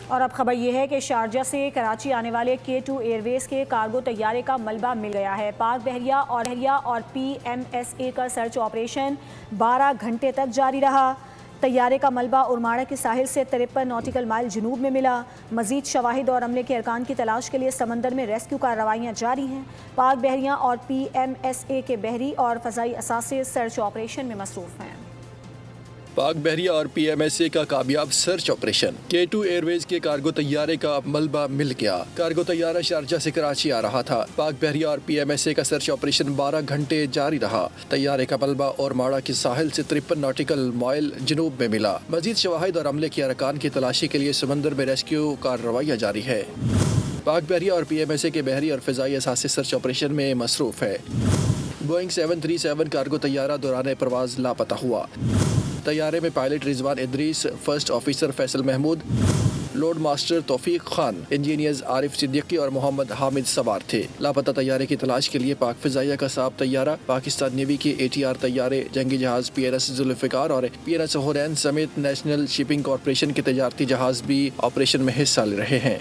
اور اب خبر یہ ہے کہ شارجہ سے کراچی آنے والے K2 ایئر ویز کے کارگو طیارے کا ملبہ مل گیا ہے۔ پاک بحریہ اور PMSA کا سرچ آپریشن 12 گھنٹے تک جاری رہا۔ طیارے کا ملبہ ارماڑہ کے ساحل سے 53 ناٹیکل مائل جنوب میں ملا۔ مزید شواہد اور عملے کے ارکان کی تلاش کے لیے سمندر میں ریسکیو کارروائیاں جاری ہیں۔ پاک بحریہ اور PMSA کے بحری اور فضائی اثاثے سرچ آپریشن میں مصروف ہیں۔ پاک بحریہ اور PMSA کا کامیاب سرچ آپریشن۔ K2 ایئر ویز کے کارگو طیارے کا ملبہ مل گیا۔ کارگو طیارہ شارجہ سے کراچی آ رہا تھا۔ پاک بحریہ اور PMSA کا سرچ آپریشن 12 گھنٹے جاری رہا۔ طیارے کا ملبہ ارماڑہ کے ساحل سے 53 ناٹیکل مائل جنوب میں ملا۔ مزید شواہد اور عملے کے ارکان کی تلاشی کے لیے سمندر میں ریسکیو کارروائیاں جاری ہے۔ پاک بحریہ اور PMSA کے بحری اور فضائی اثاثے سرچ آپریشن میں مصروف ہے۔ بوئنگ 737 کارگو طیارہ دوران پرواز لاپتہ ہوا۔ طیارے میں pilot Rizwan Idrees, first officer Faisal Mahmood, load master Taufiq Khan, engineers عارف صدیقی اور محمد حامد سوار تھے۔ لاپتہ طیارے کی تلاش کے لیے پاک فضائیہ کا صاحب طیارہ، پاکستان نیوی کے ATR طیارے، جنگی جہاز PNS ذوالفقار اور PNS حورین سمیت نیشنل شپنگ کارپوریشن کے تجارتی جہاز بھی آپریشن میں حصہ لے رہے ہیں۔